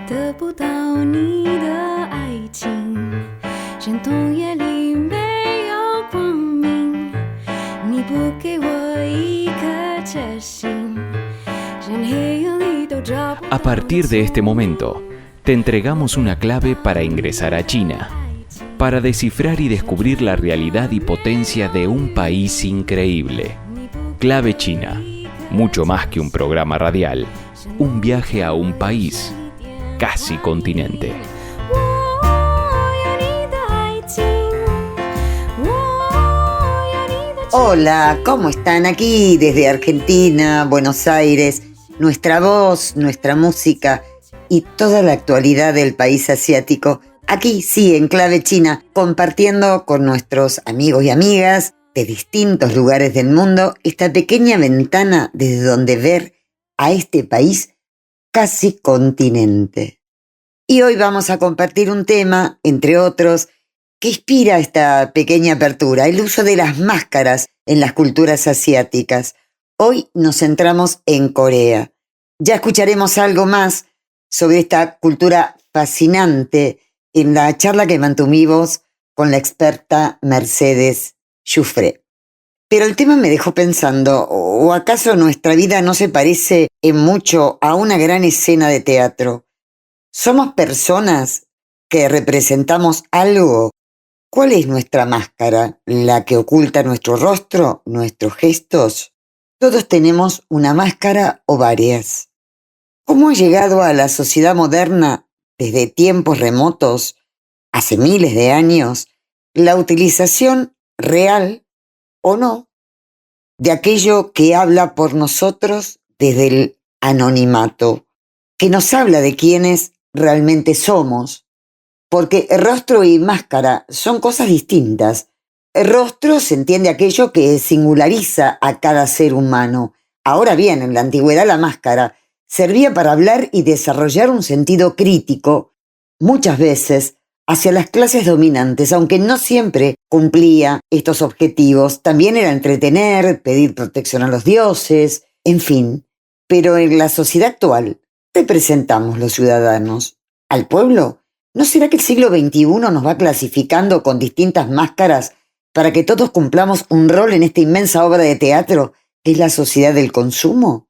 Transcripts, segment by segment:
得不到你的爱情，山洞夜里没有光明，你不给我一颗决心，人黑夜里都找不到。 A partir de este momento, te entregamos una clave para ingresar a China, para descifrar y descubrir la realidad y potencia de un país increíble. Clave China, mucho más que un programa radial, un viaje a un país, casi continente. Hola, ¿cómo están? Aquí desde Argentina, Buenos Aires, nuestra voz, nuestra música y toda la actualidad del país asiático. Aquí sí, en Clave China, compartiendo con nuestros amigos y amigas de distintos lugares del mundo esta pequeña ventana desde donde ver a este país casi continente. Y hoy vamos a compartir un tema, entre otros, que inspira esta pequeña apertura, el uso de las máscaras en las culturas asiáticas. Hoy nos centramos en Corea. Ya escucharemos algo más sobre esta cultura fascinante en la charla que mantuvimos con la experta Mercedes Giuffre. Pero el tema me dejó pensando, ¿o acaso nuestra vida no se parece en mucho a una gran escena de teatro? ¿Somos personas que representamos algo? ¿Cuál es nuestra máscara? ¿La que oculta nuestro rostro, nuestros gestos? Todos tenemos una máscara o varias. ¿Cómo ha llegado a la sociedad moderna desde tiempos remotos, hace miles de años, la utilización real o no de aquello que habla por nosotros desde el anonimato, que nos habla de quiénes realmente somos? Porque el rostro y máscara son cosas distintas. El rostro se entiende aquello que singulariza a cada ser humano. Ahora bien, en la antigüedad la máscara servía para hablar y desarrollar un sentido crítico, muchas veces hacia las clases dominantes, aunque no siempre cumplía estos objetivos. También era entretener, pedir protección a los dioses, en fin. Pero en la sociedad actual, representamos los ciudadanos al pueblo. ¿No será que el siglo XXI nos va clasificando con distintas máscaras para que todos cumplamos un rol en esta inmensa obra de teatro que es la sociedad del consumo?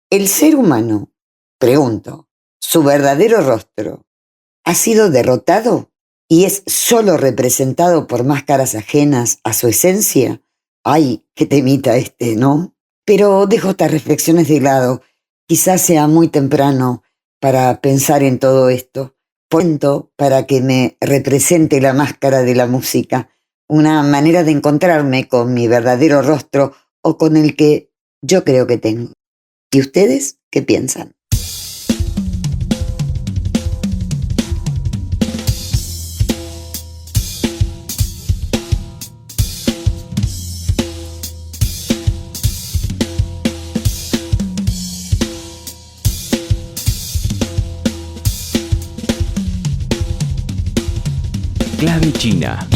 El ser humano, pregunto, su verdadero rostro, ¿ha sido derrotado y es solo representado por máscaras ajenas a su esencia? Ay, qué temita ¿no? Pero dejo estas reflexiones de lado. Quizás sea muy temprano para pensar en todo esto. Cuento para que me represente la máscara de la música, una manera de encontrarme con mi verdadero rostro o con el que yo creo que tengo. ¿Y ustedes qué piensan? Clave China.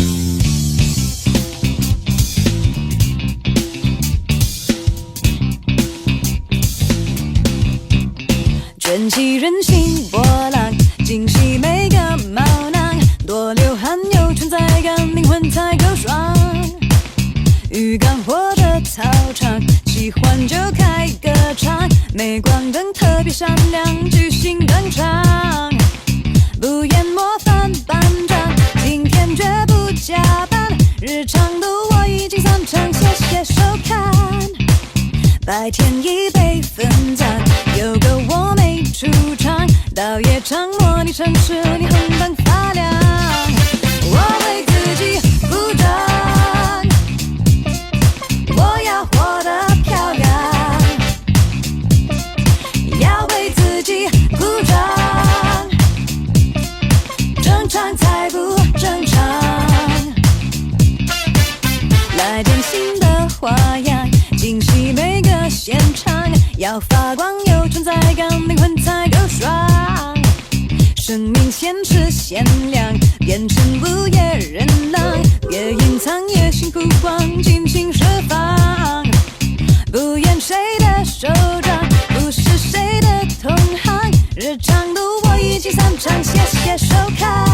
场，谢谢收看。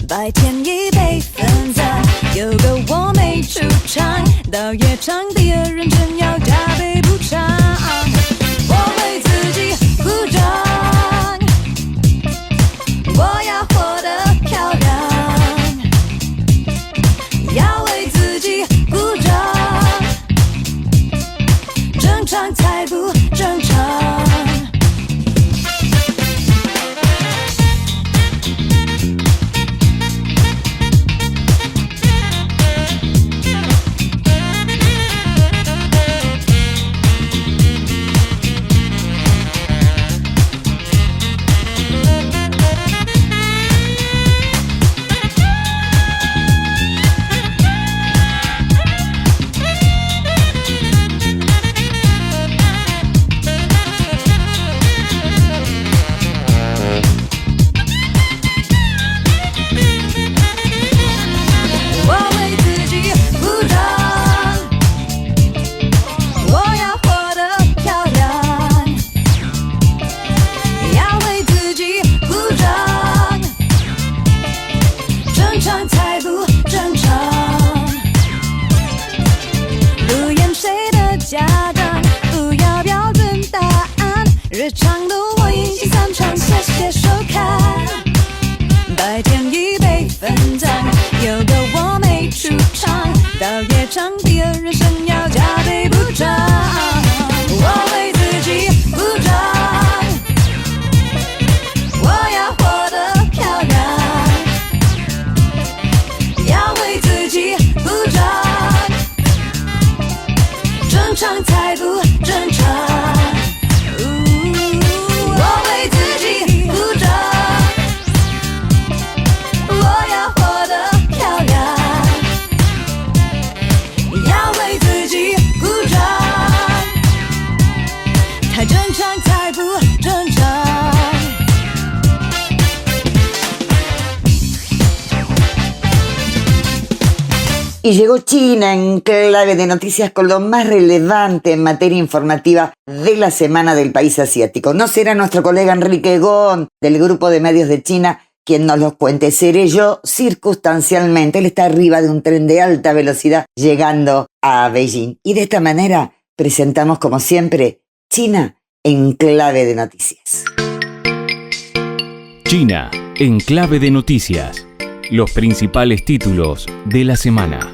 白天已被分散，有个我没出场，到夜场第二人真要加倍补偿。我为自己鼓掌，我要活得漂亮，要为自己鼓掌，正常才不正常。日常的我已经散场，谢谢收看。白天已被分担，有个我没出场，到夜场第二人生要加倍补偿。我为自己鼓掌，我要活得漂亮，要为自己鼓掌，正常才不正常。Y llegó China en clave de noticias con lo más relevante en materia informativa de la semana del país asiático. No será nuestro colega Enrique Gon del grupo de medios de China quien nos los cuente. Seré yo circunstancialmente. Él está arriba de un tren de alta velocidad llegando a Beijing. Y de esta manera presentamos como siempre China en clave de noticias. China en clave de noticias. Los principales títulos de la semana.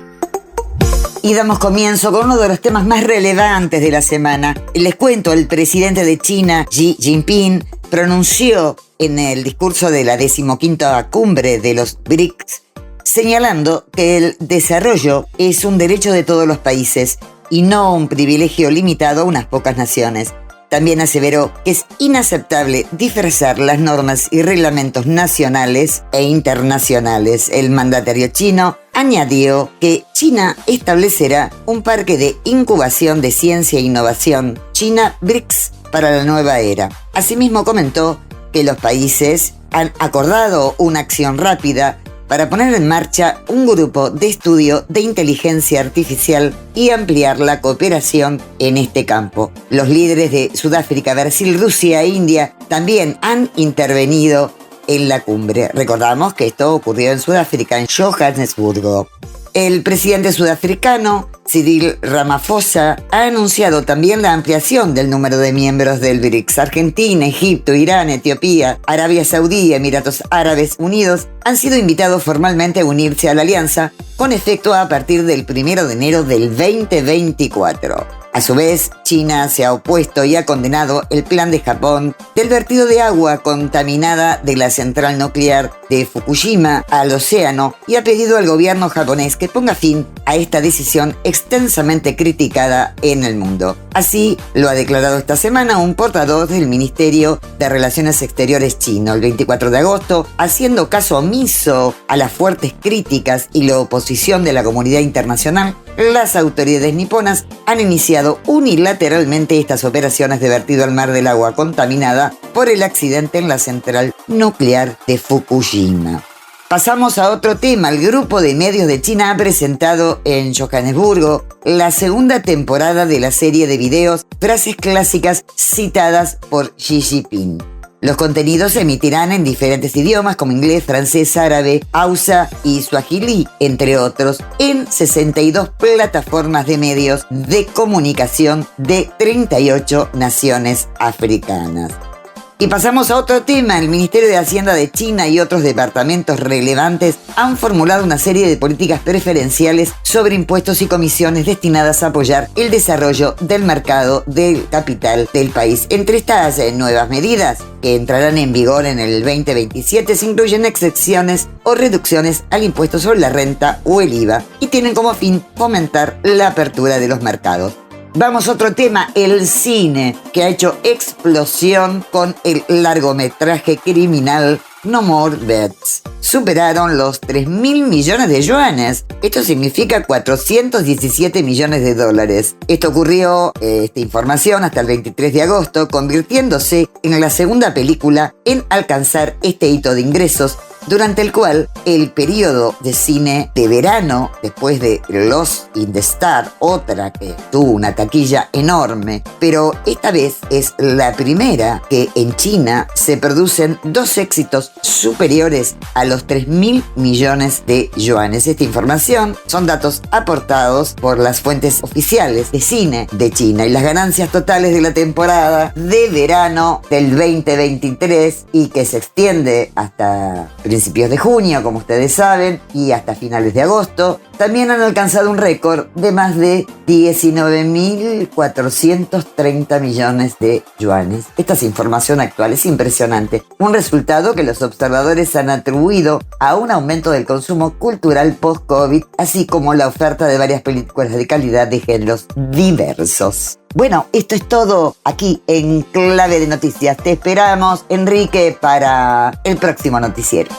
Y damos comienzo con uno de los temas más relevantes de la semana. Les cuento, el presidente de China, Xi Jinping, pronunció en el discurso de la 15ª cumbre de los BRICS, señalando que el desarrollo es un derecho de todos los países y no un privilegio limitado a unas pocas naciones. También aseveró que es inaceptable disfrazar las normas y reglamentos nacionales e internacionales. El mandatario chino añadió que China establecerá un parque de incubación de ciencia e innovación, China BRICS, para la nueva era. Asimismo comentó que los países han acordado una acción rápida para poner en marcha un grupo de estudio de inteligencia artificial y ampliar la cooperación en este campo. Los líderes de Sudáfrica, Brasil, Rusia e India también han intervenido en la cumbre. Recordamos que esto ocurrió en Sudáfrica, en Johannesburgo. El presidente sudafricano, Cyril Ramaphosa, ha anunciado también la ampliación del número de miembros del BRICS. Argentina, Egipto, Irán, Etiopía, Arabia Saudí y Emiratos Árabes Unidos han sido invitados formalmente a unirse a la alianza con efecto a partir del 1 de enero del 2024. A su vez, China se ha opuesto y ha condenado el plan de Japón del vertido de agua contaminada de la central nuclear de Fukushima al océano y ha pedido al gobierno japonés que ponga fin a esta decisión extensamente criticada en el mundo. Así lo ha declarado esta semana un portavoz del Ministerio de Relaciones Exteriores chino el 24 de agosto, haciendo caso omiso a las fuertes críticas y la oposición de la comunidad internacional. Las autoridades niponas han iniciado unilateralmente estas operaciones de vertido al mar del agua contaminada por el accidente en la central nuclear de Fukushima. Pasamos a otro tema. El grupo de medios de China ha presentado en Johannesburgo la segunda temporada de la serie de videos Frases clásicas citadas por Xi Jinping. Los contenidos se emitirán en diferentes idiomas como inglés, francés, árabe, hausa y suajili, entre otros, en 62 plataformas de medios de comunicación de 38 naciones africanas. Y pasamos a otro tema. El Ministerio de Hacienda de China y otros departamentos relevantes han formulado una serie de políticas preferenciales sobre impuestos y comisiones destinadas a apoyar el desarrollo del mercado del capital del país. Entre estas nuevas medidas, que entrarán en vigor en el 2027, se incluyen excepciones o reducciones al impuesto sobre la renta o el IVA y tienen como fin fomentar la apertura de los mercados. Vamos a otro tema, el cine, que ha hecho explosión con el largometraje criminal No More Bets. Superaron los 3.000 millones de yuanes. Esto significa 417 millones de dólares. Esto ocurrió, esta información, hasta el 23 de agosto, convirtiéndose en la segunda película en alcanzar este hito de ingresos, durante el cual el periodo de cine de verano, después de Lost in the Star, otra que tuvo una taquilla enorme, pero esta vez es la primera que en China se producen dos éxitos superiores a los 3.000 millones de yuanes. Esta información son datos aportados por las fuentes oficiales de cine de China, y las ganancias totales de la temporada de verano del 2023, y que se extiende hasta principios de junio, como ustedes saben, y hasta finales de agosto, también han alcanzado un récord de más de 19.430 millones de yuanes. Esta es información actual, es impresionante. Un resultado que los observadores han atribuido a un aumento del consumo cultural post-COVID, así como la oferta de varias películas de calidad de géneros diversos. Bueno, esto es todo aquí en Clave de Noticias. Te esperamos, Enrique, para el próximo noticiero.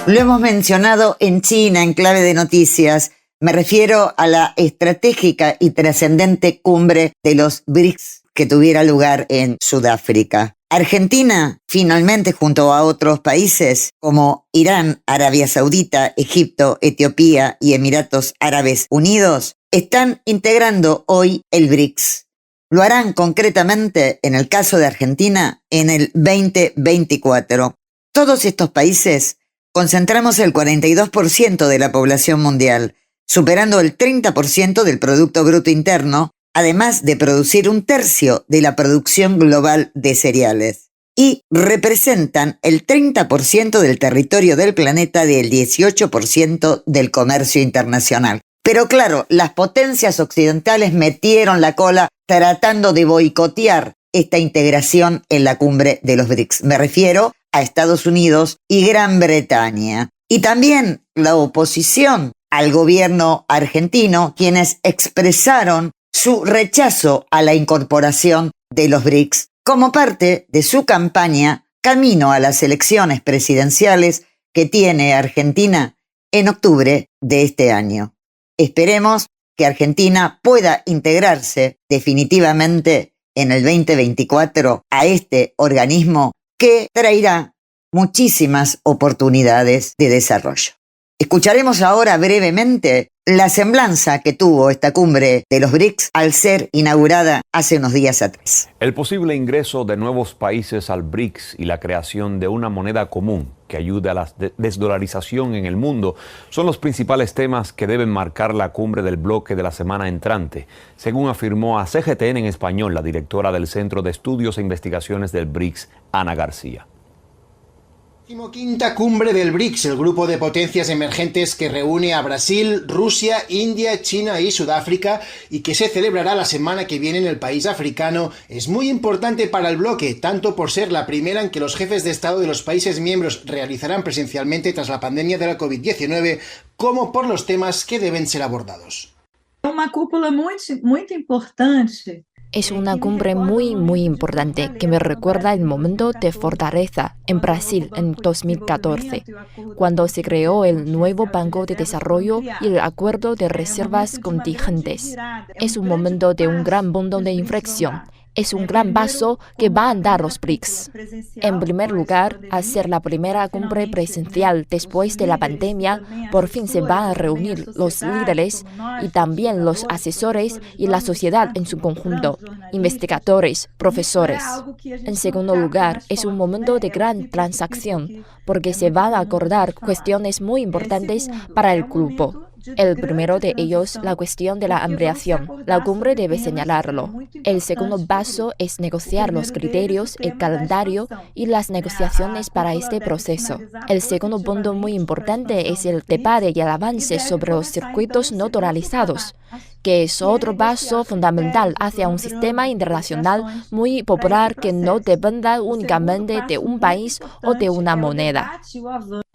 Lo hemos mencionado en China, en Clave de Noticias. Me refiero a la estratégica y trascendente cumbre de los BRICS que tuviera lugar en Sudáfrica. Argentina, finalmente, junto a otros países como Irán, Arabia Saudita, Egipto, Etiopía y Emiratos Árabes Unidos, están integrando hoy el BRICS. Lo harán concretamente, en el caso de Argentina, en el 2024. Todos estos países concentramos el 42% de la población mundial, superando el 30% del Producto Bruto Interno, además de producir un tercio de la producción global de cereales. Y representan el 30% del territorio del planeta y el 18% del comercio internacional. Pero claro, las potencias occidentales metieron la cola tratando de boicotear esta integración en la cumbre de los BRICS. Me refiero a Estados Unidos y Gran Bretaña. Y también la oposición al gobierno argentino, quienes expresaron su rechazo a la incorporación de los BRICS como parte de su campaña camino a las elecciones presidenciales que tiene Argentina en octubre de este año. Esperemos que Argentina pueda integrarse definitivamente en el 2024 a este organismo que traerá muchísimas oportunidades de desarrollo. Escucharemos ahora brevemente la semblanza que tuvo esta cumbre de los BRICS al ser inaugurada hace unos días atrás. El posible ingreso de nuevos países al BRICS y la creación de una moneda común que ayude a la desdolarización en el mundo son los principales temas que deben marcar la cumbre del bloque de la semana entrante, según afirmó a CGTN en español la directora del Centro de Estudios e Investigaciones del BRICS, Ana García. Quinta cumbre del BRICS, el grupo de potencias emergentes que reúne a Brasil, Rusia, India, China y Sudáfrica, y que se celebrará la semana que viene en el país africano, es muy importante para el bloque, tanto por ser la primera en que los jefes de Estado de los países miembros realizarán presencialmente tras la pandemia de la COVID-19, como por los temas que deben ser abordados. Una cúpula muy importante. Es una cumbre muy importante que me recuerda el momento de fortaleza en Brasil en 2014, cuando se creó el nuevo Banco de Desarrollo y el Acuerdo de Reservas Contingentes. Es un momento de un gran punto de inflexión Es un gran paso que van a dar los BRICS. En primer lugar, al ser la primera cumbre presencial después de la pandemia, por fin se van a reunir los líderes y también los asesores y la sociedad en su conjunto, investigadores, profesores. En segundo lugar, es un momento de gran transacción, porque se van a acordar cuestiones muy importantes para el grupo. El primero de ellos, la cuestión de la ampliación. La cumbre debe señalarlo. El segundo paso es negociar los criterios, el calendario y las negociaciones para este proceso. El segundo punto muy importante es el debate y el avance sobre los circuitos no dolarizados, que es otro paso fundamental hacia un sistema internacional muy popular que no dependa únicamente de un país o de una moneda.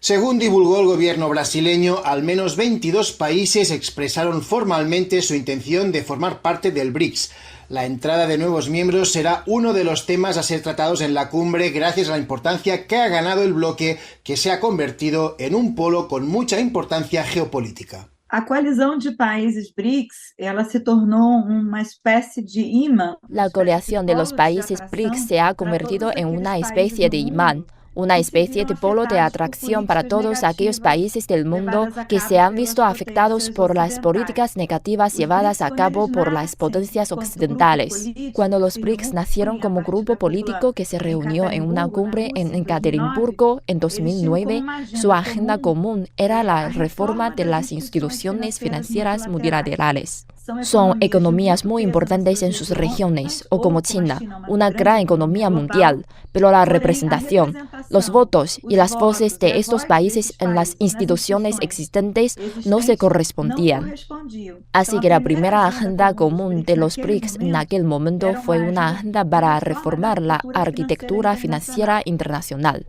Según divulgó el gobierno brasileño, al menos 22 países expresaron formalmente su intención de formar parte del BRICS. La entrada de nuevos miembros será uno de los temas a ser tratados en la cumbre gracias a la importancia que ha ganado el bloque, que se ha convertido en un polo con mucha importancia geopolítica. A coalizão de países BRICS, ela se tornou uma espécie de imã. La coalición de los países BRICS se ha convertido en una especie de imán, una especie de polo de atracción para todos aquellos países del mundo que se han visto afectados por las políticas negativas llevadas a cabo por las potencias occidentales. Cuando los BRICS nacieron como grupo político que se reunió en una cumbre en Ekaterimburgo en 2009, su agenda común era la reforma de las instituciones financieras multilaterales. Son economías muy importantes en sus regiones, o como China, una gran economía mundial, pero la representación, los votos y las voces de estos países en las instituciones existentes no se correspondían. Así que la primera agenda común de los BRICS en aquel momento fue una agenda para reformar la arquitectura financiera internacional.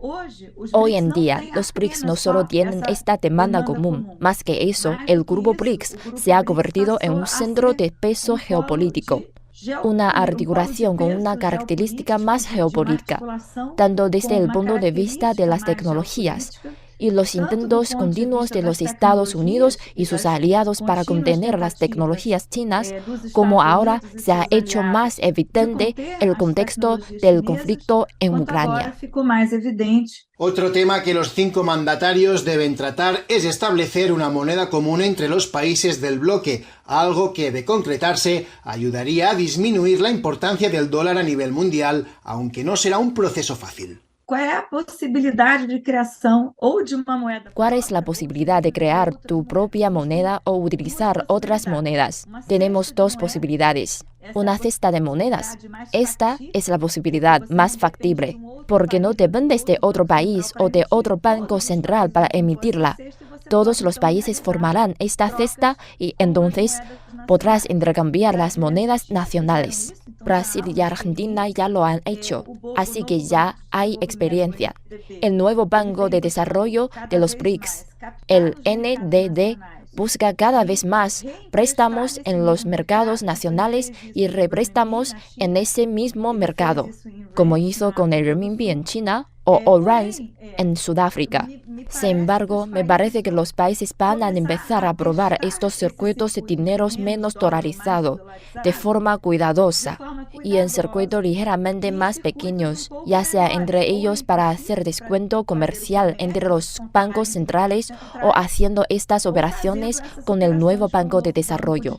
Hoy en día, los BRICS no solo tienen esta demanda común, más que eso, el grupo BRICS se ha convertido en un centro de peso geopolítico, una articulación con una característica más geopolítica, tanto desde el punto de vista de las tecnologías y los intentos continuos de los Estados Unidos y sus aliados para contener las tecnologías chinas, como ahora se ha hecho más evidente el contexto del conflicto en Ucrania. Otro tema que los 5 mandatarios deben tratar es establecer una moneda común entre los países del bloque, algo que, de concretarse, ayudaría a disminuir la importancia del dólar a nivel mundial, aunque no será un proceso fácil. ¿Cuál es la posibilidad de crear tu propia moneda o utilizar otras monedas? Tenemos dos posibilidades. Una cesta de monedas. Esta es la posibilidad más factible, porque no dependes de otro país o de otro banco central para emitirla. Todos los países formarán esta cesta y entonces podrás intercambiar las monedas nacionales. Brasil y Argentina ya lo han hecho, así que ya hay experiencia. El nuevo Banco de Desarrollo de los BRICS, el NDD, busca cada vez más préstamos en los mercados nacionales y représtamos en ese mismo mercado, como hizo con el renminbi en China o rands en Sudáfrica. Sin embargo, me parece que los países van a empezar a probar estos circuitos de dineros menos dolarizados de forma cuidadosa y en circuitos ligeramente más pequeños, ya sea entre ellos para hacer descuento comercial entre los bancos centrales o haciendo estas operaciones con el nuevo Banco de Desarrollo.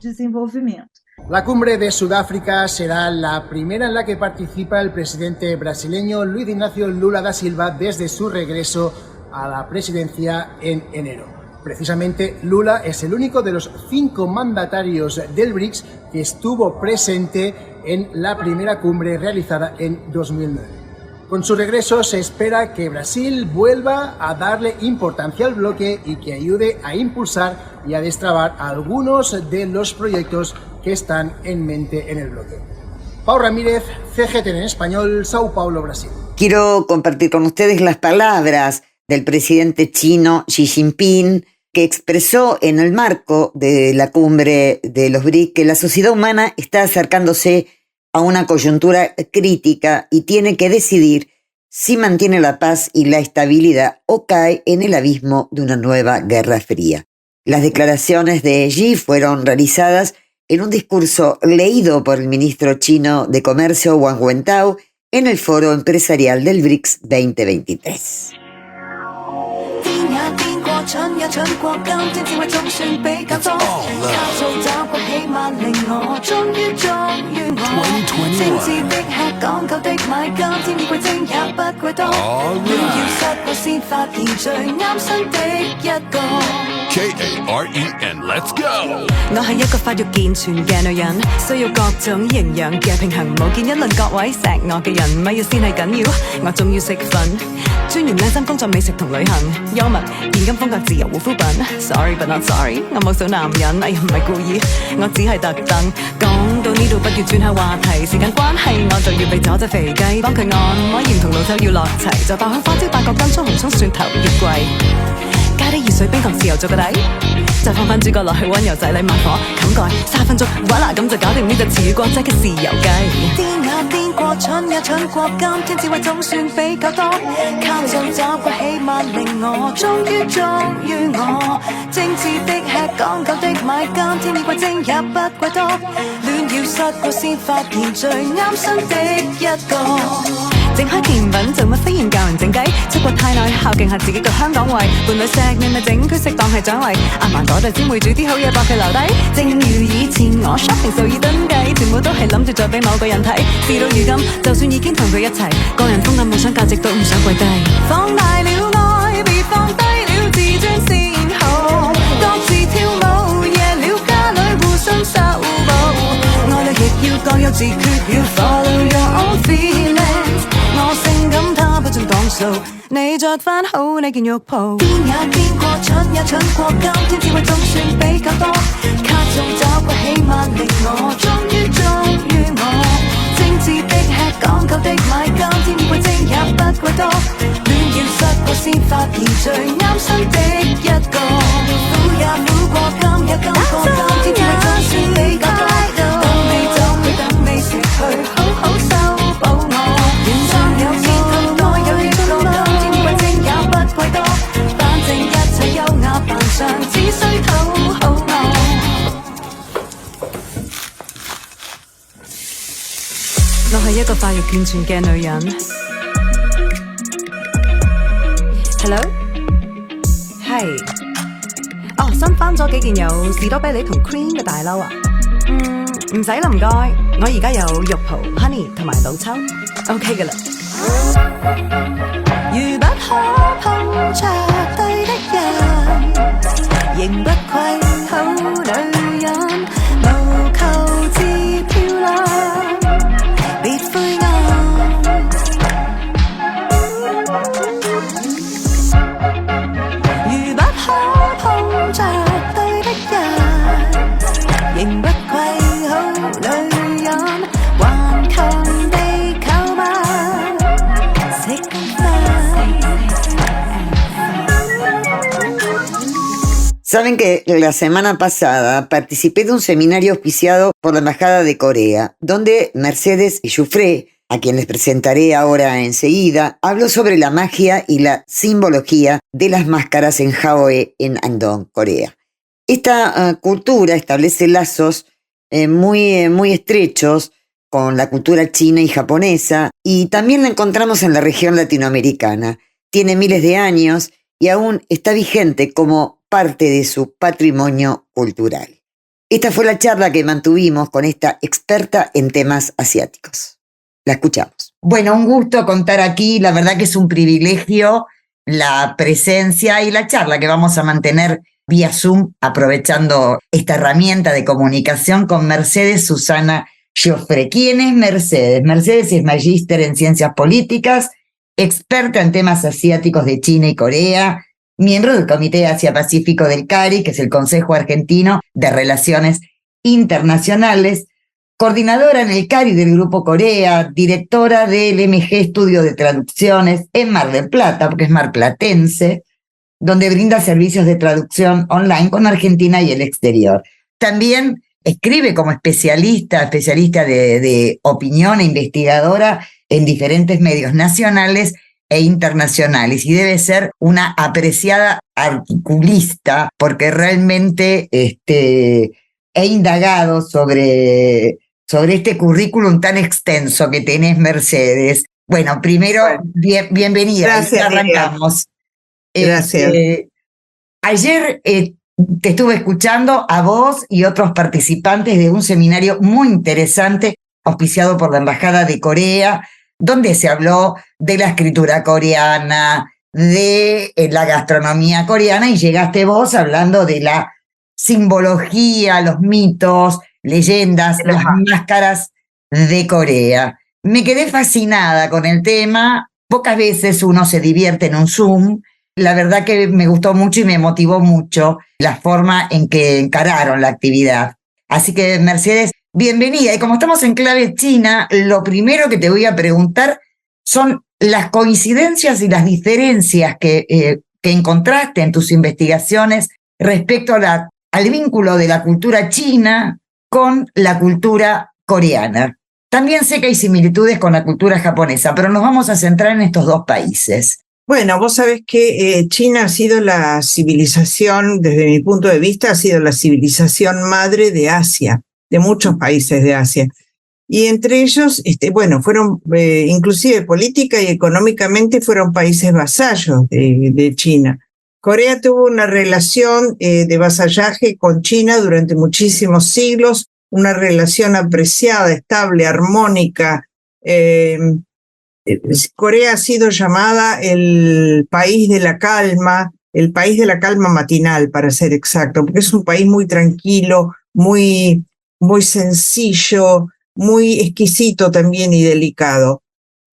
La cumbre de Sudáfrica será la primera en la que participa el presidente brasileño Luiz Inácio Lula da Silva desde su regreso a la presidencia en enero. Precisamente, Lula es el único de los 5 mandatarios del BRICS que estuvo presente en la primera cumbre realizada en 2009. Con su regreso se espera que Brasil vuelva a darle importancia al bloque y que ayude a impulsar y a destrabar algunos de los proyectos que están en mente en el bloque. Pau Ramírez, CGTN en español, Sao Paulo, Brasil. Quiero compartir con ustedes las palabras del presidente chino Xi Jinping, que expresó en el marco de la cumbre de los BRICS que la sociedad humana está acercándose a una coyuntura crítica y tiene que decidir si mantiene la paz y la estabilidad o cae en el abismo de una nueva guerra fría. Las declaraciones de Xi fueron realizadas en un discurso leído por el ministro chino de Comercio Wang Wentao en el Foro Empresarial del BRICS 2023. Karen, let's go！ 我係一個發育健全嘅女人，需要各種營養嘅平衡。無見一論各位錫我嘅人，咪要先係緊要，我仲要食瞓。專研靚衫工作美食同旅行，幽默現金風格自由護膚品。Sorry but not sorry， 我冇數男人，哎呀唔係故意，我只係特登。講到呢度不如轉下話題，時間關係我就要被咗隻肥雞，幫佢按摩鹽同老抽要落齊，就爆香花椒八角跟葱紅葱蒜頭月桂。加啲熱水冰糖豉油做個底，再放翻主角落去溫柔仔禮抹火冚蓋3分鐘，voilà啦咁就搞掂呢隻詞語國際嘅豉油雞。癲呀癲過，蠢呀蠢過，今天智慧總算比較多，靠就找個起碼令我終於忠於我，精緻的吃講究的買，今天以貴精也不貴多，戀要失過先發現最啱身的一個。整開甜品做乜飛然教人整雞，出國太耐孝敬下自己個香港胃，伴侶錫你咪整佢食當係獎勵，阿嫲嗰代先會煮啲好嘢博佢留低，正如以前我 shopping 數以噸計，全部都係諗住再俾某個人睇，事到如今就算已經同佢一齊，個人風格夢想價值都唔想跪低，放大了愛別放低了自尊先好，各自跳舞夜了家裏互相修補，愛侶亦要各有自決，要 follow your own feelings，我性感他不准講數，你着返好呢件浴袍。癲也癲過，蠢也蠢過，今天智慧總算比較多，卡中找個起碼令我終於忠於我，精緻的吃講究的買，今天以貴精也不貴多，戀要失過先發現最啱身的一個，苦也苦過，甘也甘過，今天智慧總算比較多，等你走去等你食去，好好修補我。有結構愛有結構，今天以為精也不貴多，反正一切優雅扮相，只需討好我。我係一個發育健全嘅女人。Hello， 係，哦，新翻咗幾件有士多啤梨同 cream 嘅大褸啊。唔使啦，唔該，我而家有肉蒲、honey 同埋老抽 ，OK 嘅啦。如不可碰着對的人，仍不愧好女人，無求自漂亮，別灰暗。如不可碰着對的人，仍不愧好女人，頑強地購買。Saben que la semana pasada participé de un seminario auspiciado por la Embajada de Corea, donde Mercedes Giuffre, a quien les presentaré ahora enseguida, habló sobre la magia y la simbología de las máscaras en Haeoe, en Andong, Corea. Esta cultura establece lazos muy estrechos con la cultura china y japonesa, y también la encontramos en la región latinoamericana. Tiene miles de años y aún está vigente como parte de su patrimonio cultural. Esta fue la charla que mantuvimos con esta experta en temas asiáticos. La escuchamos. Bueno, un gusto contar aquí, la verdad que es un privilegio la presencia y la charla que vamos a mantener vía Zoom, aprovechando esta herramienta de comunicación con Mercedes Susana Giuffre. ¿Quién es Mercedes? Mercedes es magíster en ciencias políticas, experta en temas asiáticos de China y Corea, miembro del Comité Asia-Pacífico del CARI, que es el Consejo Argentino de Relaciones Internacionales, coordinadora en el CARI del Grupo Corea, directora del MG Estudio de Traducciones en Mar del Plata, porque es marplatense, donde brinda servicios de traducción online con Argentina y el exterior. También escribe como especialista de opinión e investigadora en diferentes medios nacionales e internacionales, y debe ser una apreciada articulista porque realmente he indagado sobre este currículum tan extenso que tenés, Mercedes. Bueno, primero, bienvenida. Gracias, arrancamos. Gracias. Ayer te estuve escuchando a vos y otros participantes de un seminario muy interesante auspiciado por la Embajada de Corea, donde se habló de la escritura coreana, de la gastronomía coreana, y llegaste vos hablando de la simbología, los mitos, leyendas, las máscaras de Corea. Me quedé fascinada con el tema. Pocas veces uno se divierte en un Zoom. La verdad que me gustó mucho y me motivó mucho la forma en que encararon la actividad. Así que, Mercedes, bienvenida. Y como estamos en clave china, lo primero que te voy a preguntar son las coincidencias y las diferencias que encontraste en tus investigaciones respecto al vínculo de la cultura china con la cultura coreana. También sé que hay similitudes con la cultura japonesa, pero nos vamos a centrar en estos dos países. Bueno, vos sabés que China ha sido la civilización, desde mi punto de vista, ha sido la civilización madre de Asia, de muchos países de Asia. Y entre ellos, fueron, inclusive política y económicamente, fueron países vasallos de China. Corea tuvo una relación de vasallaje con China durante muchísimos siglos, una relación apreciada, estable, armónica. Corea ha sido llamada el país de la calma matinal, para ser exacto, porque es un país muy tranquilo, muy, muy sencillo, muy exquisito también y delicado.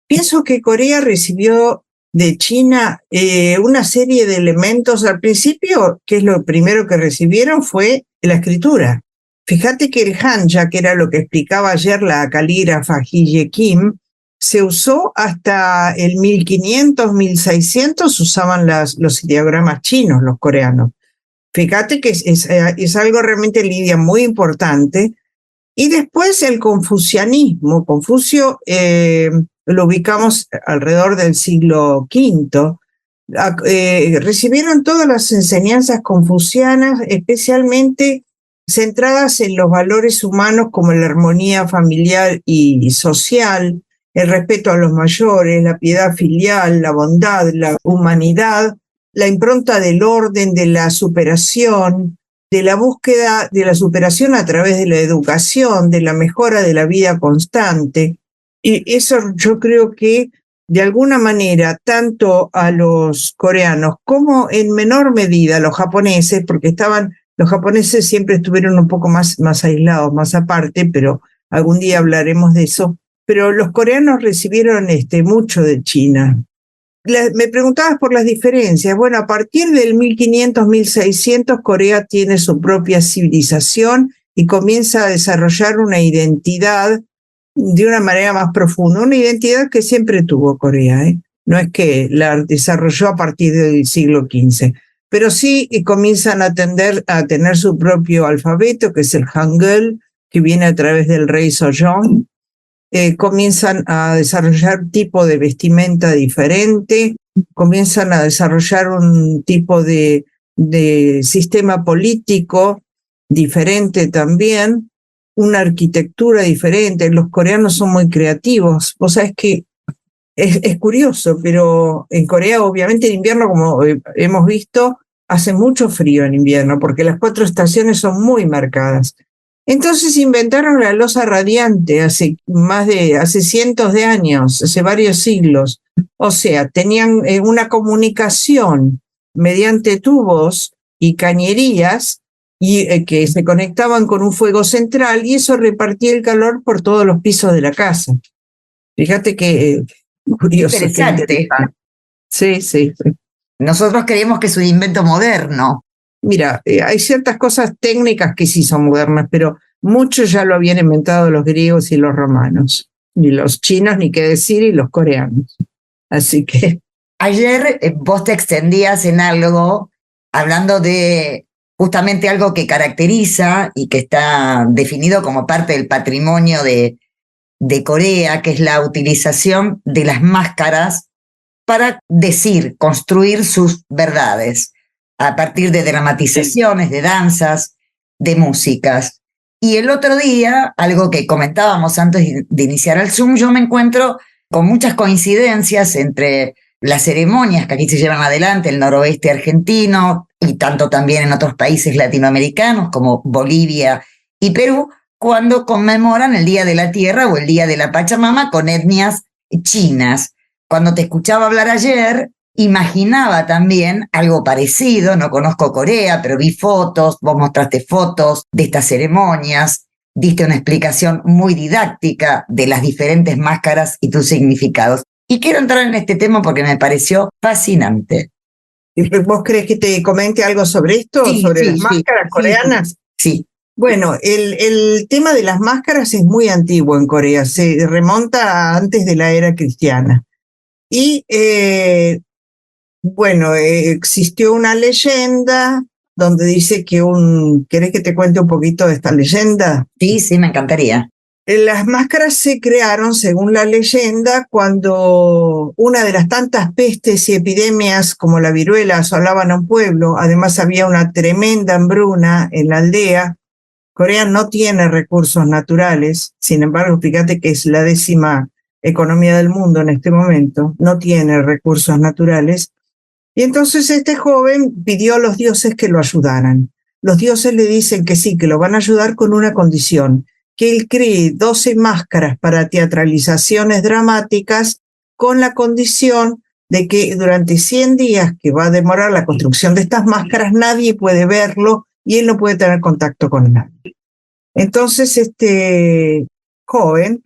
Pienso que Corea recibió de China una serie de elementos. Al principio, que es lo primero que recibieron, fue la escritura. Fíjate que el Hanja, que era lo que explicaba ayer la calígrafa Hye Kim, se usó hasta el 1500, 1600, usaban los ideogramas chinos, los coreanos. Fíjate que es algo realmente, Lidia, muy importante. Y después el confucianismo. Confucio lo ubicamos alrededor del siglo V. Recibieron todas las enseñanzas confucianas, especialmente centradas en los valores humanos como la armonía familiar y social, el respeto a los mayores, la piedad filial, la bondad, la humanidad, la impronta del orden, de la superación, de la búsqueda de la superación a través de la educación, de la mejora de la vida constante. Y eso yo creo que de alguna manera tanto a los coreanos como en menor medida a los japoneses, porque los japoneses siempre estuvieron un poco más aislados, más aparte, pero algún día hablaremos de eso. Pero los coreanos recibieron mucho de China. Me preguntabas por las diferencias. Bueno, a partir del 1500, 1600, Corea tiene su propia civilización y comienza a desarrollar una identidad de una manera más profunda, una identidad que siempre tuvo Corea, ¿eh? No es que la desarrolló a partir del siglo XV, pero sí comienzan a tener su propio alfabeto, que es el Hangul, que viene a través del rey Sejong. Comienzan a desarrollar un tipo de vestimenta diferente, comienzan a desarrollar un tipo de sistema político diferente también, una arquitectura diferente. Los coreanos son muy creativos. Vos sabés que es curioso, pero en Corea obviamente en invierno, como hemos visto, hace mucho frío en invierno, porque las 4 estaciones son muy marcadas. Entonces inventaron la loza radiante hace cientos de años, hace varios siglos. O sea, tenían una comunicación mediante tubos y cañerías y que se conectaban con un fuego central, y eso repartía el calor por todos los pisos de la casa. Fíjate que curioso. Interesante. Sí. Nosotros creemos que es un invento moderno. Mira, hay ciertas cosas técnicas que sí son modernas, pero mucho ya lo habían inventado los griegos y los romanos, y los chinos, ni qué decir, y los coreanos. Así que... Ayer vos te extendías en algo, hablando de justamente algo que caracteriza y que está definido como parte del patrimonio de Corea, que es la utilización de las máscaras para construir sus verdades, a partir de dramatizaciones, de danzas, de músicas. Y el otro día, algo que comentábamos antes de iniciar el Zoom, yo me encuentro con muchas coincidencias entre las ceremonias que aquí se llevan adelante, el noroeste argentino y tanto también en otros países latinoamericanos como Bolivia y Perú, cuando conmemoran el Día de la Tierra o el Día de la Pachamama con etnias chinas. Cuando te escuchaba hablar ayer, imaginaba también algo parecido. No conozco Corea, pero vi fotos, vos mostraste fotos de estas ceremonias, diste una explicación muy didáctica de las diferentes máscaras y tus significados. Y quiero entrar en este tema porque me pareció fascinante. ¿Vos crees que te comente algo sobre esto? Sí, ¿Sobre sí, las máscaras coreanas? Sí. Bueno, el tema de las máscaras es muy antiguo en Corea, se remonta a antes de la era cristiana. Y existió una leyenda donde dice que ¿querés que te cuente un poquito de esta leyenda? Sí, me encantaría. Las máscaras se crearon, según la leyenda, cuando una de las tantas pestes y epidemias como la viruela asolaban a un pueblo. Además había una tremenda hambruna en la aldea. Corea no tiene recursos naturales, sin embargo, fíjate que es la 10ª economía del mundo en este momento, no tiene recursos naturales. Y entonces este joven pidió a los dioses que lo ayudaran. Los dioses le dicen que sí, que lo van a ayudar con una condición, que él cree 12 máscaras para teatralizaciones dramáticas con la condición de que durante 100 días que va a demorar la construcción de estas máscaras, nadie puede verlo y él no puede tener contacto con nadie. Entonces este joven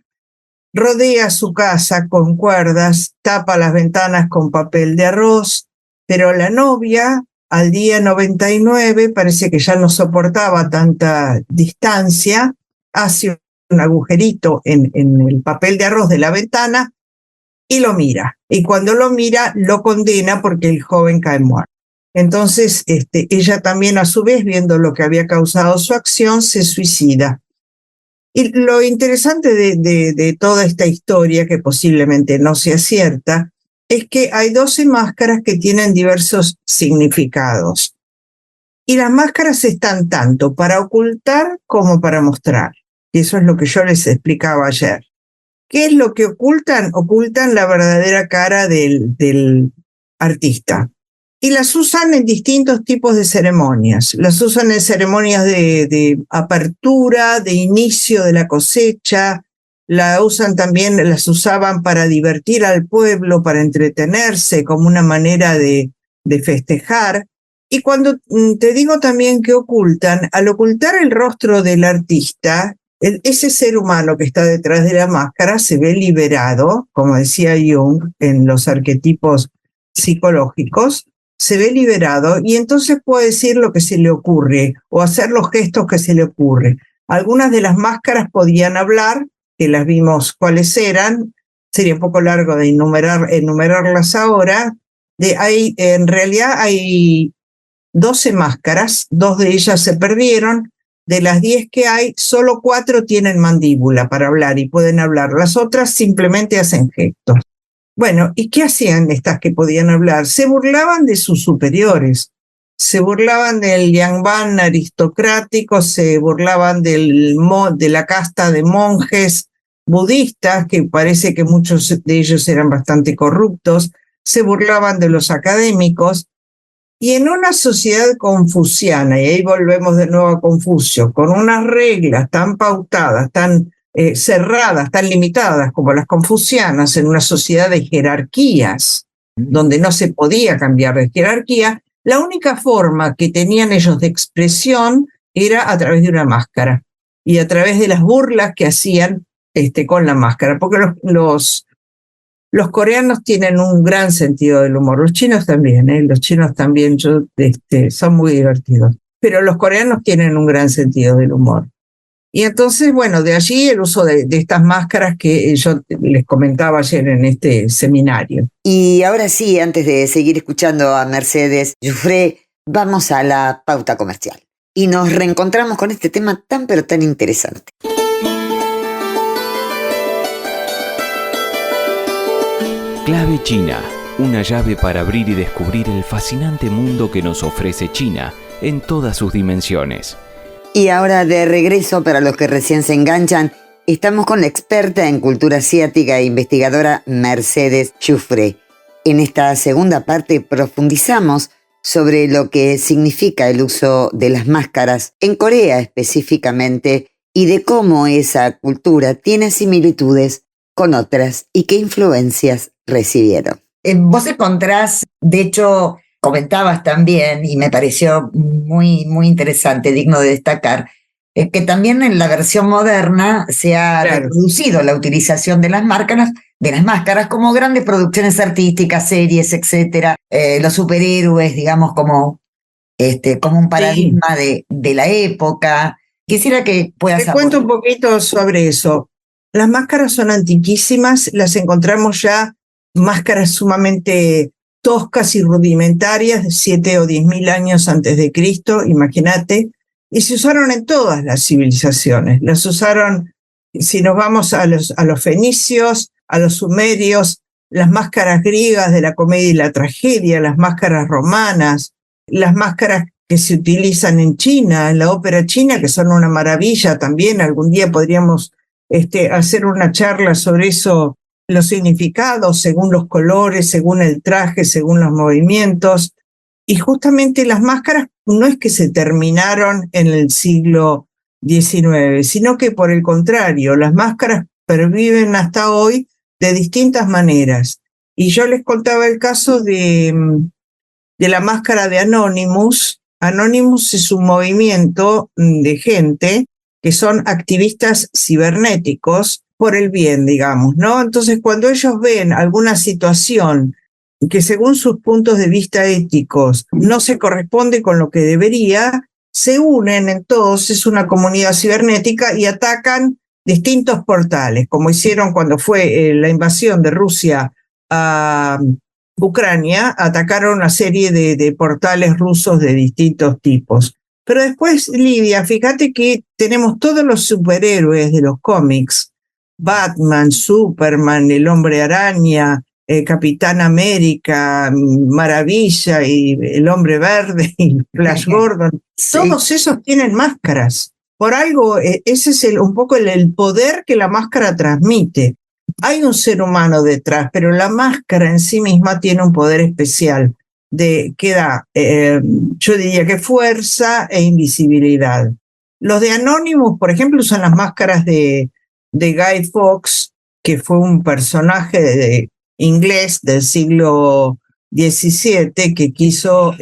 rodea su casa con cuerdas, tapa las ventanas con papel de arroz, pero la novia al día 99 parece que ya no soportaba tanta distancia, hace un agujerito en el papel de arroz de la ventana y lo mira. Y cuando lo mira, lo condena porque el joven cae muerto. Entonces, ella también, a su vez, viendo lo que había causado su acción, se suicida. Y lo interesante de toda esta historia, que posiblemente no sea cierta, es que hay 12 máscaras que tienen diversos significados. Y las máscaras están tanto para ocultar como para mostrar. Y eso es lo que yo les explicaba ayer. ¿Qué es lo que ocultan? Ocultan la verdadera cara del artista. Y las usan en distintos tipos de ceremonias. Las usan en ceremonias de apertura, de inicio de la cosecha. Las usaban para divertir al pueblo, para entretenerse, como una manera de festejar. Y cuando te digo también que ocultan, al ocultar el rostro del artista, ese ser humano que está detrás de la máscara se ve liberado, como decía Jung en los arquetipos psicológicos, se ve liberado y entonces puede decir lo que se le ocurre o hacer los gestos que se le ocurre. Algunas de las máscaras podían hablar, que las vimos cuáles eran, sería un poco largo de enumerarlas ahora. En realidad hay 12 máscaras, 2 de ellas se perdieron. De las 10 que hay, solo 4 tienen mandíbula para hablar y pueden hablar. Las otras simplemente hacen gestos. Bueno, ¿y qué hacían estas que podían hablar? Se burlaban de sus superiores, se burlaban del yangban aristocrático, se burlaban de la casta de monjes budistas, que parece que muchos de ellos eran bastante corruptos, se burlaban de los académicos. Y en una sociedad confuciana, y ahí volvemos de nuevo a Confucio, con unas reglas tan pautadas, tan cerradas, tan limitadas como las confucianas, en una sociedad de jerarquías, donde no se podía cambiar de jerarquía, la única forma que tenían ellos de expresión era a través de una máscara y a través de las burlas que hacían con la máscara, porque los coreanos tienen un gran sentido del humor, los chinos también, son muy divertidos, pero los coreanos tienen un gran sentido del humor. Y entonces, bueno, de allí el uso de estas máscaras que yo les comentaba ayer en este seminario. Y ahora sí, antes de seguir escuchando a Mercedes Giuffre, vamos a la pauta comercial. Y nos reencontramos con este tema tan pero tan interesante. Clave China, una llave para abrir y descubrir el fascinante mundo que nos ofrece China en todas sus dimensiones. Y ahora de regreso, para los que recién se enganchan, estamos con la experta en cultura asiática e investigadora Mercedes Giuffre. En esta segunda parte profundizamos sobre lo que significa el uso de las máscaras en Corea específicamente y de cómo esa cultura tiene similitudes con otras y qué influencias recibieron. Vos encontrás, de hecho, comentabas también, y me pareció muy, muy interesante, digno de destacar, que también en la versión moderna se ha reproducido la utilización de las máscaras como grandes producciones artísticas, series, etcétera, los superhéroes, digamos, como un paradigma de la época. Quisiera que puedas... Te cuento un poquito sobre eso. Las máscaras son antiquísimas, las encontramos ya, máscaras sumamente toscas y rudimentarias, 7 o 10.000 años antes de Cristo, imagínate, y se usaron en todas las civilizaciones. Las usaron, si nos vamos a los fenicios, a los sumerios, las máscaras griegas de la comedia y la tragedia, las máscaras romanas, las máscaras que se utilizan en China, en la ópera china, que son una maravilla también. Algún día podríamos hacer una charla sobre eso, los significados según los colores, según el traje, según los movimientos. Y justamente las máscaras no es que se terminaron en el siglo XIX, sino que por el contrario, las máscaras perviven hasta hoy de distintas maneras. Y yo les contaba el caso de la máscara de Anonymous. Anonymous es un movimiento de gente que son activistas cibernéticos por el bien, digamos, ¿no? Entonces, cuando ellos ven alguna situación que según sus puntos de vista éticos no se corresponde con lo que debería, se unen en todos, es una comunidad cibernética, y atacan distintos portales, como hicieron cuando fue la invasión de Rusia a Ucrania, atacaron una serie de portales rusos de distintos tipos. Pero después, Lidia, fíjate que tenemos todos los superhéroes de los cómics, Batman, Superman, el Hombre Araña, Capitán América, Maravilla y el Hombre Verde y Flash Gordon. Sí. Todos esos tienen máscaras. Por algo, ese es un poco el poder que la máscara transmite. Hay un ser humano detrás, pero la máscara en sí misma tiene un poder especial que da, yo diría que fuerza e invisibilidad. Los de Anonymous, por ejemplo, usan las máscaras de Guy Fawkes, que fue un personaje inglés del siglo XVII que quiso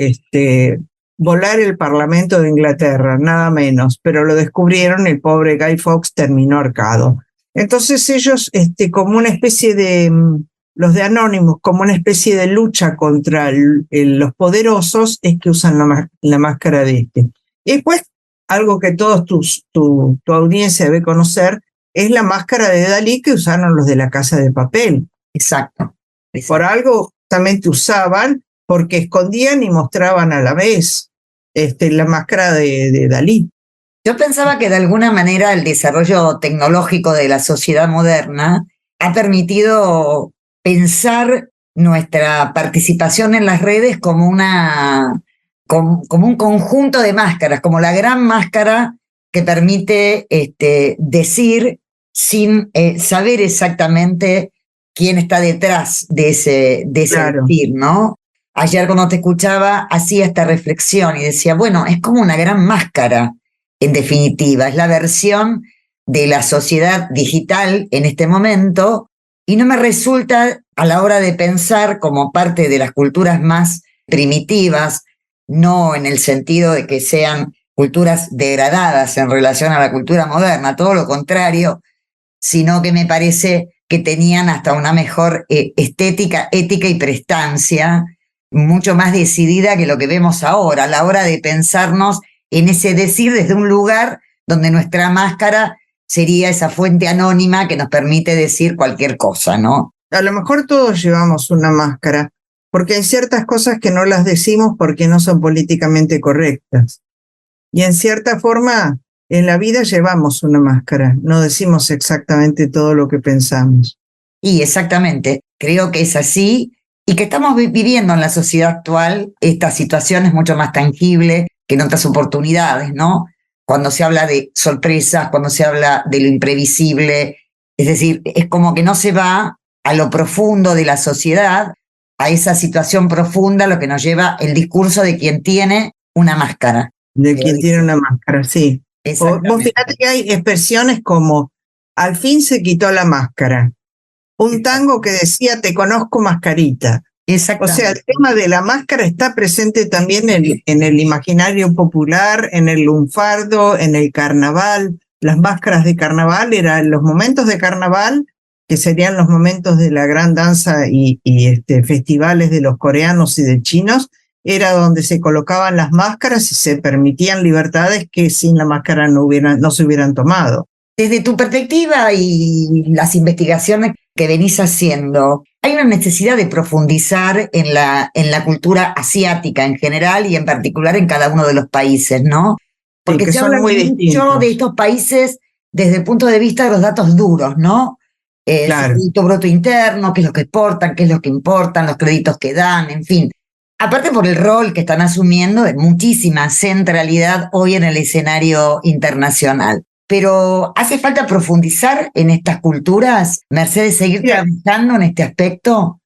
volar el Parlamento de Inglaterra, nada menos, pero lo descubrieron, el pobre Guy Fawkes terminó ahorcado. Entonces ellos, como una especie de... Los de Anonymous, como una especie de lucha contra los poderosos, es que usan la máscara de Y después, algo que todos tu audiencia debe conocer, es la máscara de Dalí que usaron los de La Casa de Papel. Exacto. Por algo justamente usaban, porque escondían y mostraban a la vez la máscara de Dalí. Yo pensaba que de alguna manera el desarrollo tecnológico de la sociedad moderna ha permitido pensar nuestra participación en las redes como un conjunto de máscaras, como la gran máscara que permite decir sin saber exactamente quién está detrás de ese Claro. decir, ¿no? Ayer cuando te escuchaba hacía esta reflexión y decía, bueno, es como una gran máscara, en definitiva, es la versión de la sociedad digital en este momento. Y no me resulta, a la hora de pensar como parte de las culturas más primitivas, no en el sentido de que sean culturas degradadas en relación a la cultura moderna, todo lo contrario, sino que me parece que tenían hasta una mejor estética, ética y prestancia, mucho más decidida que lo que vemos ahora, a la hora de pensarnos en ese decir desde un lugar donde nuestra máscara sería esa fuente anónima que nos permite decir cualquier cosa, ¿no? A lo mejor todos llevamos una máscara, porque hay ciertas cosas que no las decimos porque no son políticamente correctas. Y en cierta forma, en la vida llevamos una máscara, no decimos exactamente todo lo que pensamos. Y exactamente, creo que es así y que estamos viviendo en la sociedad actual esta situación es mucho más tangible que en otras oportunidades, ¿no? cuando se habla de sorpresas, cuando se habla de lo imprevisible. Es decir, es como que no se va a lo profundo de la sociedad, a esa situación profunda, lo que nos lleva el discurso de quien tiene una máscara. De quien tiene una máscara, sí. Vos fíjate que hay expresiones como, al fin se quitó la máscara. Un tango que decía, te conozco mascarita. O sea, el tema de la máscara está presente también en el imaginario popular, en el lunfardo, en el carnaval. Las máscaras de carnaval eran los momentos de carnaval, que serían los momentos de la gran danza y festivales de los coreanos y de chinos, era donde se colocaban las máscaras y se permitían libertades que sin la máscara no se hubieran tomado. Desde tu perspectiva y las investigaciones que venís haciendo, hay una necesidad de profundizar en la cultura asiática en general y en particular en cada uno de los países, ¿no? Porque sí, se habla mucho de estos países desde el punto de vista de los datos duros, ¿no? Claro. Su Producto Bruto Interno, qué es lo que exportan, qué es lo que importan, los créditos que dan, en fin. Aparte por el rol que están asumiendo de muchísima centralidad hoy en el escenario internacional. Pero ¿hace falta profundizar en estas culturas? Mercedes, ¿seguir trabajando en este aspecto?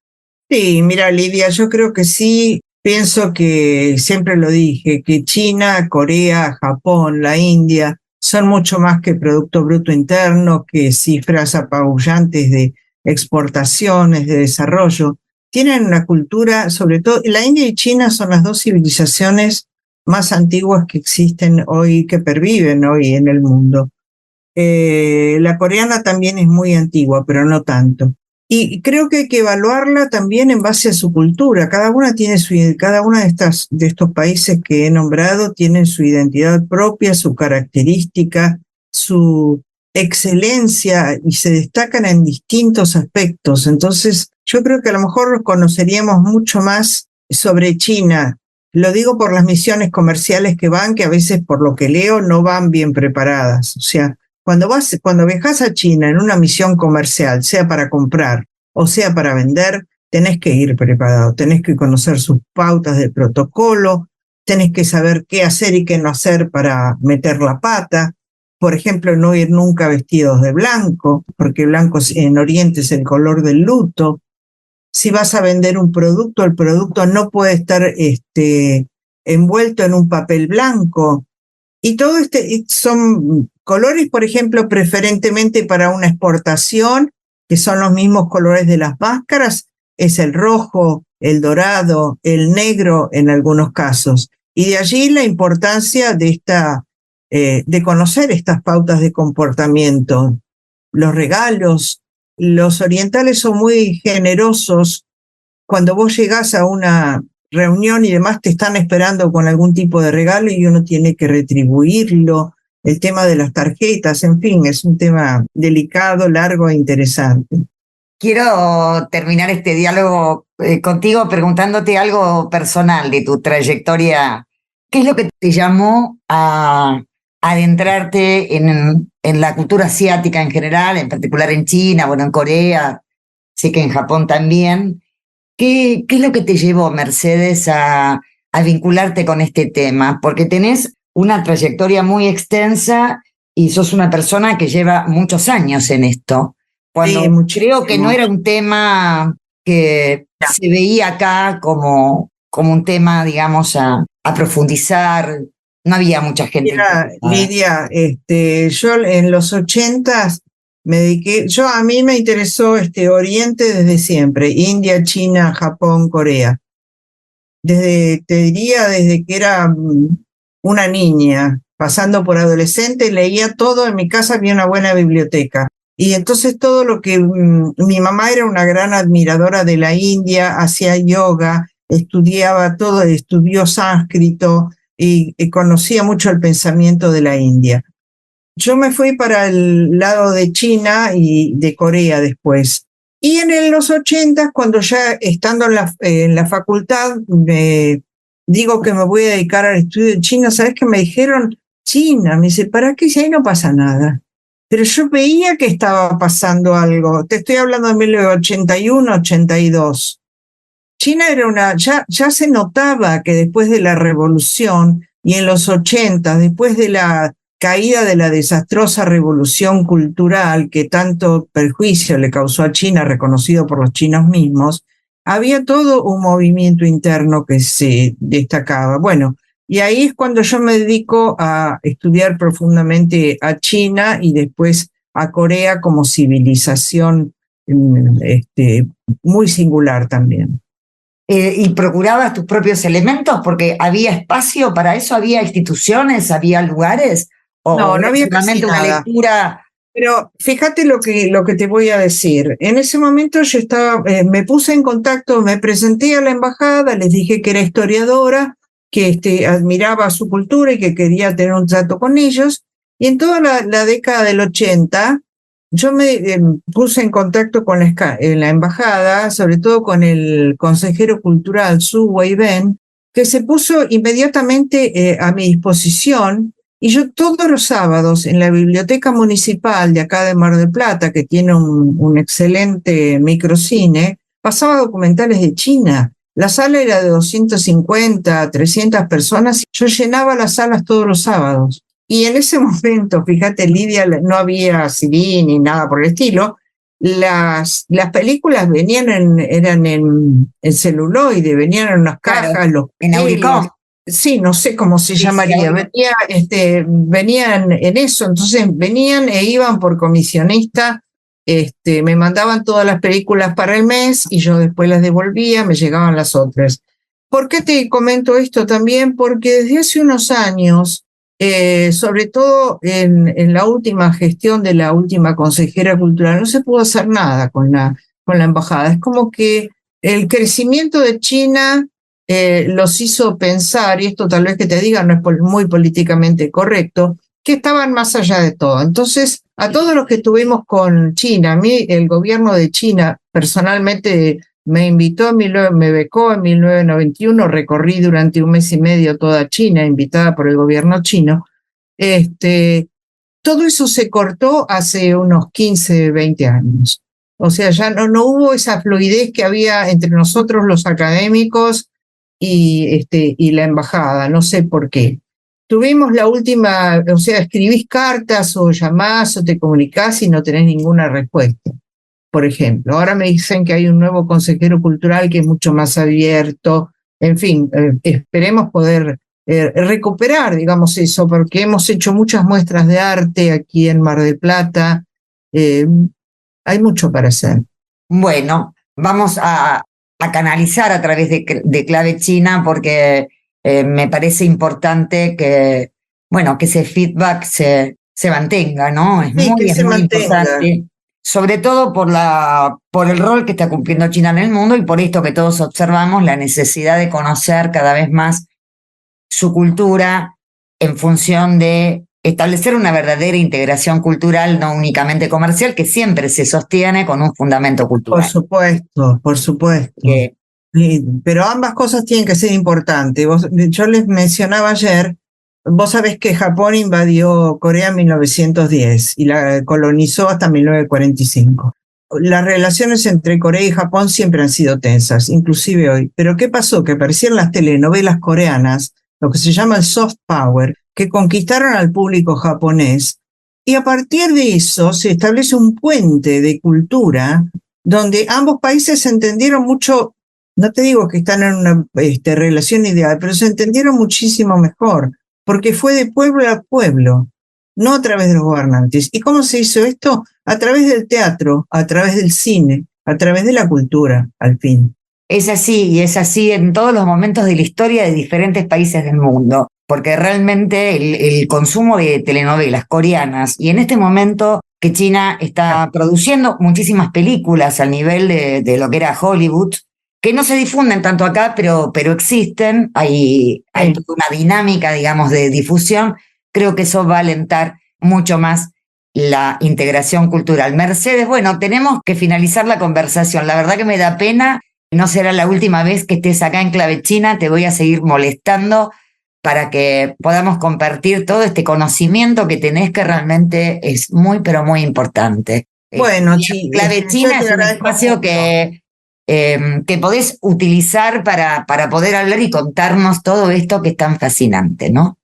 Sí, mira, Lidia, yo creo que sí. Pienso que, siempre lo dije, que China, Corea, Japón, la India son mucho más que Producto Bruto Interno, que cifras apabullantes de exportaciones, de desarrollo. Tienen una cultura, sobre todo, la India y China son las dos civilizaciones más antiguas que existen hoy, que perviven hoy en el mundo. La coreana también es muy antigua, pero no tanto. Y creo que hay que evaluarla también en base a su cultura. Cada uno de estos países que he nombrado tienen su identidad propia, su característica, su excelencia y se destacan en distintos aspectos. Entonces, yo creo que a lo mejor conoceríamos mucho más sobre China. Lo digo por las misiones comerciales que van, que a veces, por lo que leo, no van bien preparadas. O sea, cuando viajas a China en una misión comercial, sea para comprar o sea para vender, tenés que ir preparado, tenés que conocer sus pautas de protocolo, tenés que saber qué hacer y qué no hacer para meter la pata. Por ejemplo, no ir nunca vestidos de blanco, porque blanco en Oriente es el color del luto. Si vas a vender un producto, el producto no puede estar envuelto en un papel blanco. Y todo son colores, por ejemplo, preferentemente para una exportación, que son los mismos colores de las máscaras, es el rojo, el dorado, el negro en algunos casos. Y de allí la importancia de conocer estas pautas de comportamiento, los regalos. Los orientales son muy generosos. Cuando vos llegás a una reunión y demás, te están esperando con algún tipo de regalo y uno tiene que retribuirlo. El tema de las tarjetas, en fin, es un tema delicado, largo e interesante. Quiero terminar este diálogo contigo preguntándote algo personal de tu trayectoria. ¿Qué es lo que te llamó a adentrarte en la cultura asiática en general, en particular en China, bueno, en Corea, sé que en Japón también? ¿Qué es lo que te llevó, Mercedes, a vincularte con este tema? Porque tenés una trayectoria muy extensa y sos una persona que lleva muchos años en esto. Cuando creo que no era un tema que se veía acá como un tema, digamos, a profundizar. No había mucha gente. Mira, Lidia, yo en los 80s me dediqué, a mí me interesó Oriente desde siempre, India, China, Japón, Corea. Te diría desde que era una niña, pasando por adolescente, leía todo. En mi casa había una buena biblioteca. Y entonces todo lo que mi mamá era una gran admiradora de la India, hacía yoga, estudiaba todo, estudió sánscrito y conocía mucho el pensamiento de la India. Yo me fui para el lado de China y de Corea después. Y en los 80, cuando ya estando en la facultad, digo que me voy a dedicar al estudio de China, ¿sabes qué me dijeron? China, me dice, ¿para qué si ahí no pasa nada? Pero yo veía que estaba pasando algo. Te estoy hablando de 1981, 82. China era ya se notaba que después de la revolución y en los 80, después de la caída de la desastrosa revolución cultural que tanto perjuicio le causó a China, reconocido por los chinos mismos, había todo un movimiento interno que se destacaba. Bueno, y ahí es cuando yo me dedico a estudiar profundamente a China y después a Corea como civilización muy singular también. ¿Y procurabas tus propios elementos? Porque había espacio para eso, había instituciones, había lugares, o no había casi una nada. lectura. Pero fíjate lo que te voy a decir. En ese momento yo me puse en contacto, me presenté a la embajada, les dije que era historiadora, que admiraba su cultura y que quería tener un trato con ellos. Y en toda la década del 80, yo me puse en contacto con la embajada, sobre todo con el consejero cultural Su Weiben, que se puso inmediatamente a mi disposición. Y yo todos los sábados en la biblioteca municipal de acá de Mar del Plata, que tiene un excelente microcine, pasaba documentales de China. La sala era de 250, 300 personas. Yo llenaba las salas todos los sábados. Y en ese momento, fíjate, Lidia, no había CD ni nada por el estilo. Las películas eran en celuloide, venían en unas cajas, en Auricom. Sí, no sé cómo se llamaría. Venían en eso, entonces venían e iban por comisionista. Me mandaban todas las películas para el mes y yo después las devolvía, me llegaban las otras. ¿Por qué te comento esto también? Porque desde hace unos años, sobre todo en la última gestión de la última consejera cultural, no se pudo hacer nada con la embajada. Es como que el crecimiento de China los hizo pensar, y esto tal vez que te diga no es muy políticamente correcto, que estaban más allá de todo. Entonces, a todos los que estuvimos con China, a mí el gobierno de China personalmente me invitó, me becó en 1991, recorrí durante un mes y medio toda China, invitada por el gobierno chino. Todo eso se cortó hace unos 15, 20 años. O sea, ya no hubo esa fluidez que había entre nosotros los académicos y la embajada, no sé por qué. Tuvimos la última, o sea, escribís cartas o llamás o te comunicás y no tenés ninguna respuesta, por ejemplo. Ahora me dicen que hay un nuevo consejero cultural que es mucho más abierto. En fin, esperemos poder recuperar, digamos, eso, porque hemos hecho muchas muestras de arte aquí en Mar del Plata. Hay mucho para hacer. Bueno, vamos a canalizar a través de Clave China porque me parece importante que ese feedback se mantenga, ¿no? Es muy importante, sobre todo por el rol que está cumpliendo China en el mundo y por esto que todos observamos, la necesidad de conocer cada vez más su cultura en función de establecer una verdadera integración cultural, no únicamente comercial, que siempre se sostiene con un fundamento cultural. Por supuesto. Pero ambas cosas tienen que ser importantes. Yo les mencionaba ayer, vos sabés que Japón invadió Corea en 1910 y la colonizó hasta 1945. Las relaciones entre Corea y Japón siempre han sido tensas, inclusive hoy. Pero ¿qué pasó? Que aparecieron las telenovelas coreanas, lo que se llama el soft power, que conquistaron al público japonés, y a partir de eso se establece un puente de cultura donde ambos países se entendieron mucho. No te digo que están en una relación ideal, pero se entendieron muchísimo mejor, porque fue de pueblo a pueblo, no a través de los gobernantes. ¿Y cómo se hizo esto? A través del teatro, a través del cine, a través de la cultura, al fin. Es así, y es así en todos los momentos de la historia de diferentes países del mundo, porque realmente el consumo de telenovelas coreanas, y en este momento que China está produciendo muchísimas películas al nivel de lo que era Hollywood, que no se difunden tanto acá, pero existen, hay una dinámica, digamos, de difusión. Creo que eso va a alentar mucho más la integración cultural. Mercedes, bueno, tenemos que finalizar la conversación. La verdad que me da pena, no será la última vez que estés acá en Clave China, te voy a seguir molestando para que podamos compartir todo este conocimiento que tenés, que realmente es muy, pero muy importante. Bueno, Clave China es un espacio que podés utilizar para poder hablar y contarnos todo esto que es tan fascinante, ¿no?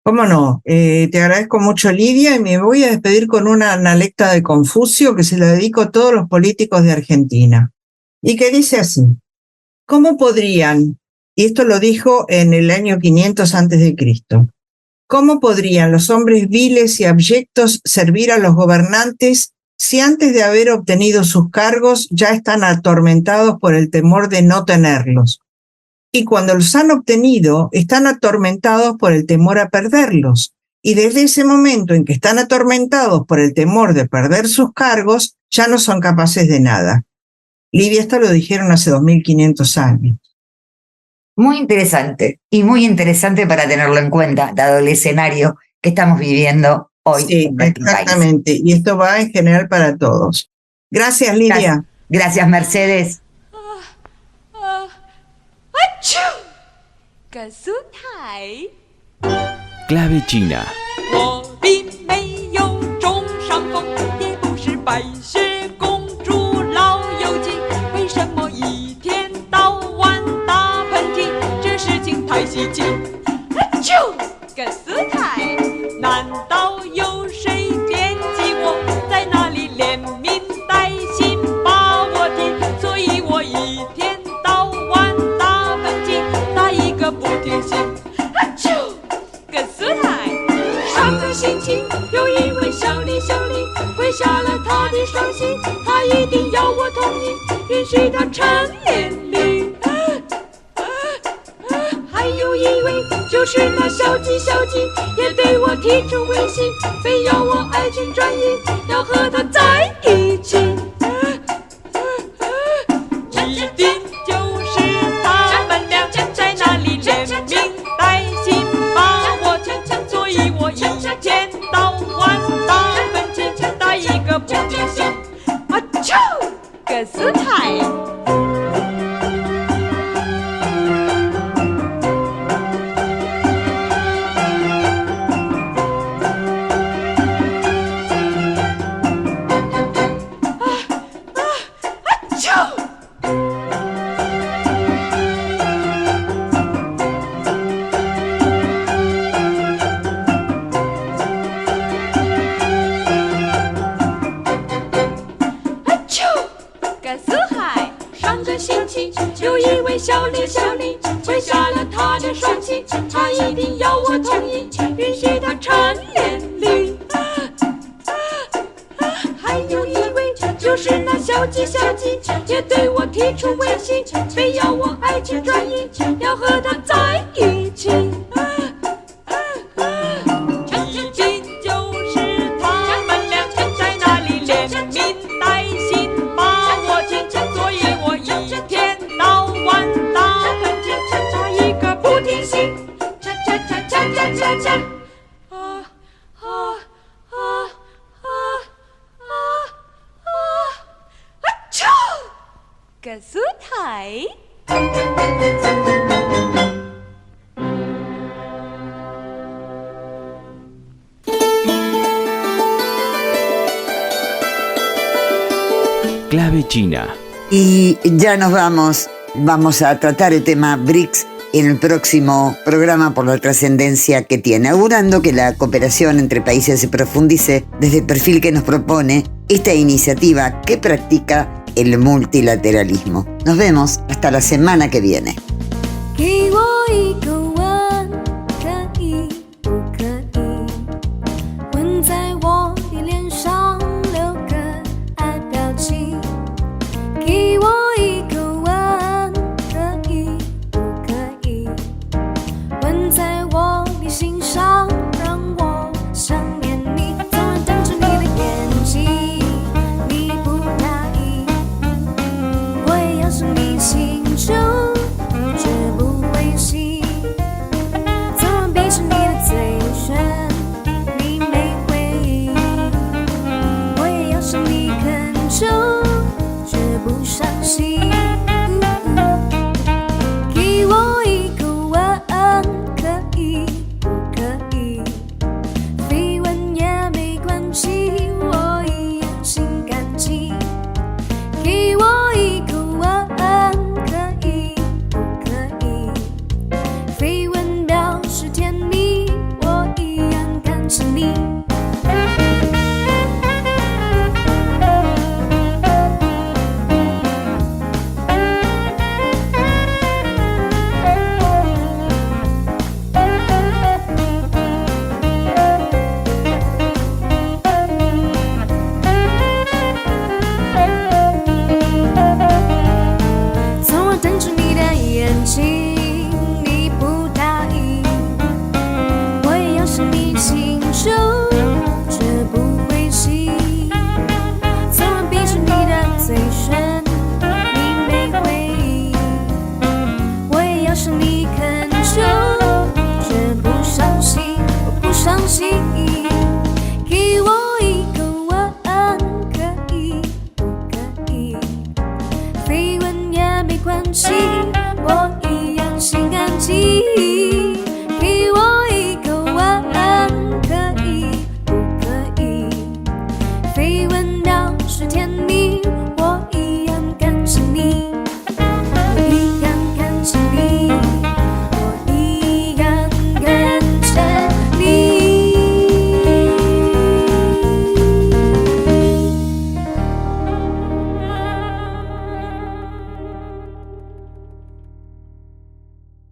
¿Cómo no? Te agradezco mucho, Lidia, y me voy a despedir con una analecta de Confucio que se la dedico a todos los políticos de Argentina. Y que dice así: ¿cómo podrían, y esto lo dijo en el año 500 a.C., cómo podrían los hombres viles y abyectos servir a los gobernantes si antes de haber obtenido sus cargos ya están atormentados por el temor de no tenerlos? Y cuando los han obtenido, están atormentados por el temor a perderlos. Y desde ese momento en que están atormentados por el temor de perder sus cargos, ya no son capaces de nada. Lidia, esto lo dijeron hace 2500 años. Muy interesante, y muy interesante para tenerlo en cuenta, dado el escenario que estamos viviendo hoy. Sí, exactamente. País. Y esto va en general para todos. Gracias, Lidia. Gracias, Mercedes. Clave China. Clave China. Y ya nos vamos a tratar el tema BRICS en el próximo programa por la trascendencia que tiene, augurando que la cooperación entre países se profundice desde el perfil que nos propone esta iniciativa que practica el multilateralismo. Nos vemos hasta la semana que viene.